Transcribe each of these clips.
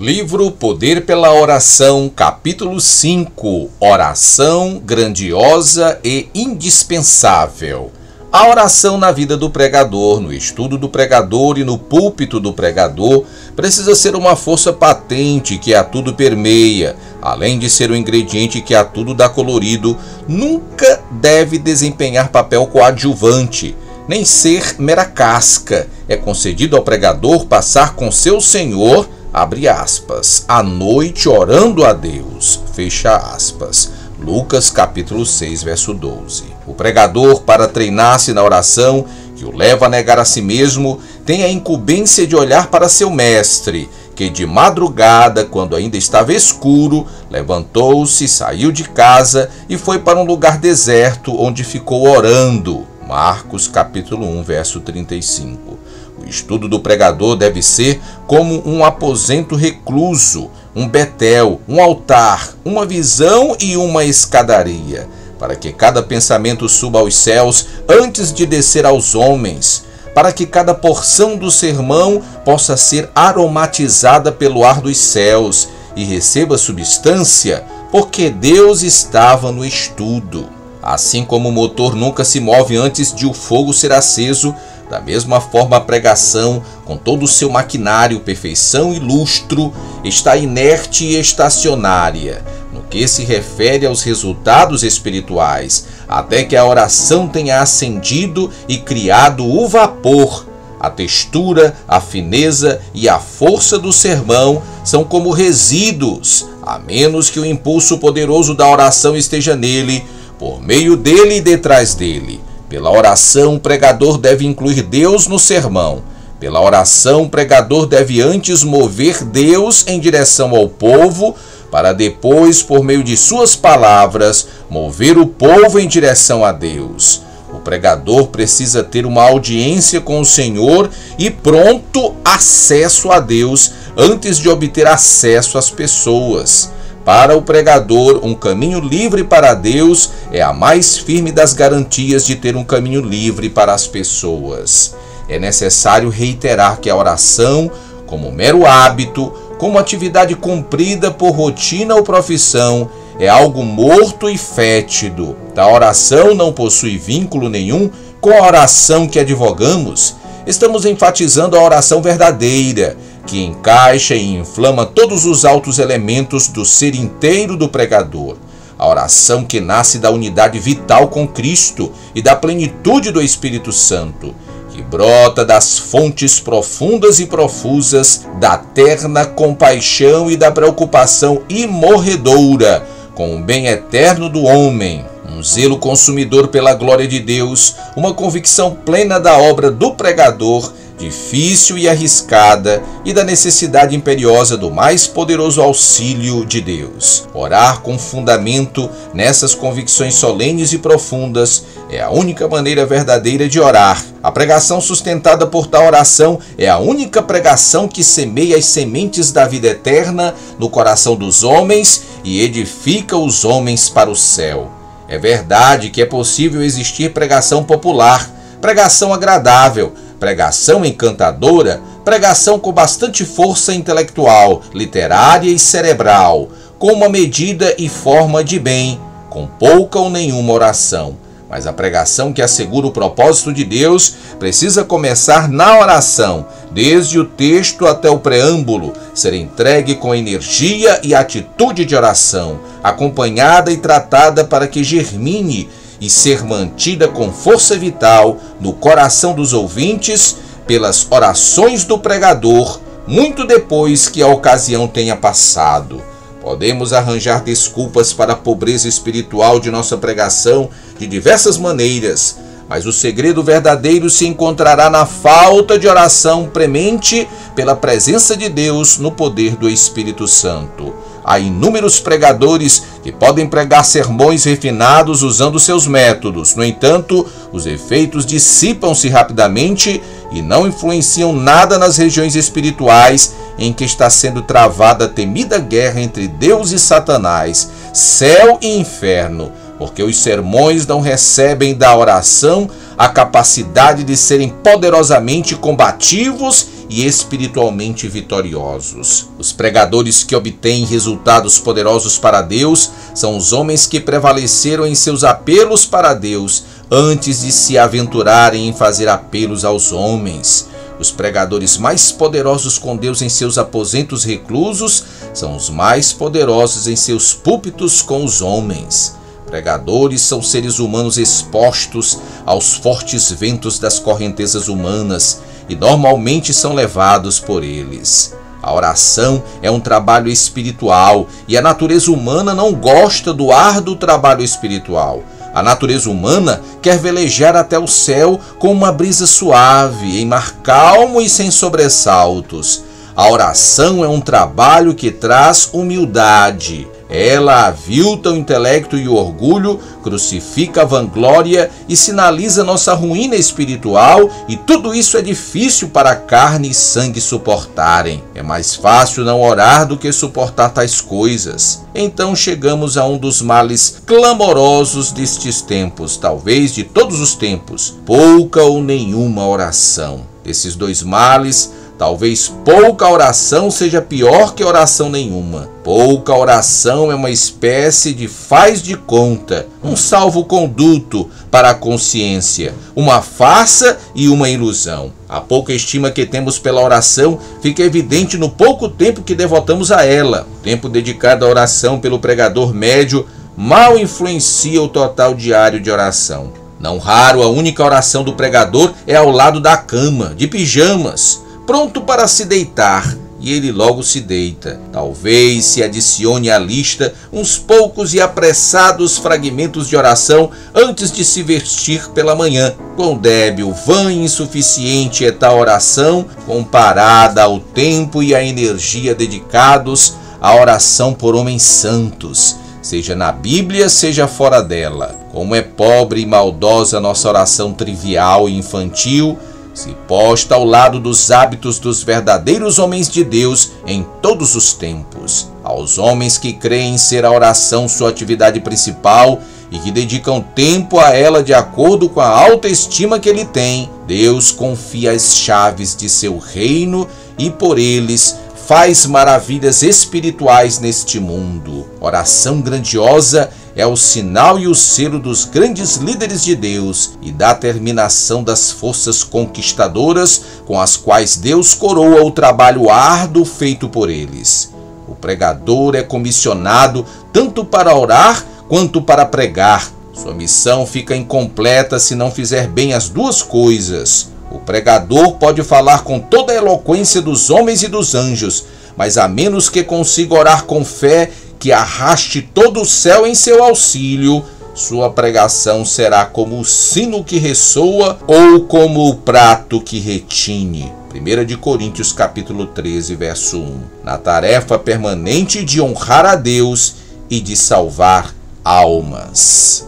Livro Poder pela Oração, capítulo 5. Oração grandiosa e indispensável. A oração na vida do pregador, no estudo do pregador e no púlpito do pregador, precisa ser uma força patente que a tudo permeia. Além de ser um ingrediente que a tudo dá colorido, nunca deve desempenhar papel coadjuvante, nem ser mera casca. É concedido ao pregador passar com seu Senhor, abre aspas, a noite orando a Deus, fecha aspas. Lucas capítulo 6, verso 12. O pregador, para treinar-se na oração, que o leva a negar a si mesmo, tem a incumbência de olhar para seu mestre, que de madrugada, quando ainda estava escuro, levantou-se, saiu de casa e foi para um lugar deserto, onde ficou orando. Marcos capítulo 1, verso 35. O estudo do pregador deve ser como um aposento recluso, um betel, um altar, uma visão e uma escadaria, para que cada pensamento suba aos céus antes de descer aos homens, para que cada porção do sermão possa ser aromatizada pelo ar dos céus e receba substância, porque Deus estava no estudo. Assim como o motor nunca se move antes de o fogo ser aceso, da mesma forma, a pregação, com todo o seu maquinário, perfeição e lustro, está inerte e estacionária, no que se refere aos resultados espirituais, até que a oração tenha acendido e criado o vapor. A textura, a fineza e a força do sermão são como resíduos, a menos que o impulso poderoso da oração esteja nele, por meio dele e detrás dele. Pela oração, o pregador deve incluir Deus no sermão. Pela oração, o pregador deve antes mover Deus em direção ao povo, para depois, por meio de suas palavras, mover o povo em direção a Deus. O pregador precisa ter uma audiência com o Senhor e pronto acesso a Deus antes de obter acesso às pessoas. Para o pregador, um caminho livre para Deus é a mais firme das garantias de ter um caminho livre para as pessoas. É necessário reiterar que a oração, como mero hábito, como atividade cumprida por rotina ou profissão, é algo morto e fétido. A oração não possui vínculo nenhum com a oração que advogamos. Estamos enfatizando a oração verdadeira, que encaixa e inflama todos os altos elementos do ser inteiro do pregador. A oração que nasce da unidade vital com Cristo e da plenitude do Espírito Santo, que brota das fontes profundas e profusas da terna compaixão e da preocupação imorredoura com o bem eterno do homem, um zelo consumidor pela glória de Deus, uma convicção plena da obra do pregador, difícil e arriscada, e da necessidade imperiosa do mais poderoso auxílio de Deus. Orar com fundamento nessas convicções solenes e profundas é a única maneira verdadeira de orar. A pregação sustentada por tal oração é a única pregação que semeia as sementes da vida eterna no coração dos homens e edifica os homens para o céu. É verdade que é possível existir pregação popular, pregação agradável, pregação encantadora, pregação com bastante força intelectual, literária e cerebral, com uma medida e forma de bem, com pouca ou nenhuma oração. Mas a pregação que assegura o propósito de Deus precisa começar na oração, desde o texto até o preâmbulo, ser entregue com energia e atitude de oração, acompanhada e tratada para que germine e ser mantida com força vital no coração dos ouvintes pelas orações do pregador, muito depois que a ocasião tenha passado. Podemos arranjar desculpas para a pobreza espiritual de nossa pregação de diversas maneiras, mas o segredo verdadeiro se encontrará na falta de oração premente pela presença de Deus no poder do Espírito Santo. Há inúmeros pregadores que podem pregar sermões refinados usando seus métodos. No entanto, os efeitos dissipam-se rapidamente e não influenciam nada nas regiões espirituais em que está sendo travada a temida guerra entre Deus e Satanás, céu e inferno, porque os sermões não recebem da oração a capacidade de serem poderosamente combativos e espiritualmente vitoriosos. Os pregadores que obtêm resultados poderosos para Deus são os homens que prevaleceram em seus apelos para Deus antes de se aventurarem em fazer apelos aos homens. Os pregadores mais poderosos com Deus em seus aposentos reclusos são os mais poderosos em seus púlpitos com os homens. Pregadores são seres humanos expostos aos fortes ventos das correntezas humanas e normalmente são levados por eles. A oração é um trabalho espiritual e a natureza humana não gosta do árduo trabalho espiritual. A natureza humana quer velejar até o céu com uma brisa suave, em mar calmo e sem sobressaltos. A oração é um trabalho que traz humildade. Ela avilta o intelecto e o orgulho, crucifica a vanglória e sinaliza nossa ruína espiritual, e tudo isso é difícil para carne e sangue suportarem. É mais fácil não orar do que suportar tais coisas. Então chegamos a um dos males clamorosos destes tempos, talvez de todos os tempos: pouca ou nenhuma oração. Desses dois males, talvez pouca oração seja pior que oração nenhuma. Pouca oração é uma espécie de faz de conta, um salvo-conduto para a consciência, uma farsa e uma ilusão. A pouca estima que temos pela oração fica evidente no pouco tempo que devotamos a ela. O tempo dedicado à oração pelo pregador médio mal influencia o total diário de oração. Não raro, a única oração do pregador é ao lado da cama, de pijamas, pronto para se deitar, e ele logo se deita. Talvez se adicione à lista uns poucos e apressados fragmentos de oração antes de se vestir pela manhã. Quão débil, vã e insuficiente é tal oração comparada ao tempo e à energia dedicados à oração por homens santos, seja na Bíblia, seja fora dela. Como é pobre e maldosa nossa oração trivial e infantil, se posta ao lado dos hábitos dos verdadeiros homens de Deus em todos os tempos. Aos homens que creem ser a oração sua atividade principal e que dedicam tempo a ela de acordo com a alta estima que ele tem, Deus confia as chaves de seu reino e por eles faz maravilhas espirituais neste mundo. Oração grandiosa é o sinal e o selo dos grandes líderes de Deus e da terminação das forças conquistadoras com as quais Deus coroa o trabalho árduo feito por eles. O pregador é comissionado tanto para orar quanto para pregar. Sua missão fica incompleta se não fizer bem as duas coisas. O pregador pode falar com toda a eloquência dos homens e dos anjos, mas a menos que consiga orar com fé que arraste todo o céu em seu auxílio, sua pregação será como o sino que ressoa ou como o prato que retine. 1 Coríntios capítulo 13, verso 1. Na tarefa permanente de honrar a Deus e de salvar almas.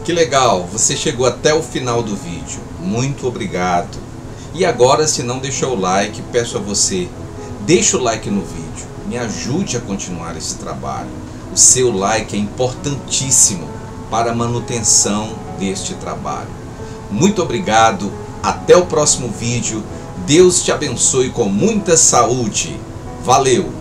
Que legal, você chegou até o final do vídeo. Muito obrigado. E agora, se não deixou o like, peço a você, deixa o like no vídeo. Me ajude a continuar esse trabalho. O seu like é importantíssimo para a manutenção deste trabalho. Muito obrigado. Até o próximo vídeo. Deus te abençoe com muita saúde. Valeu!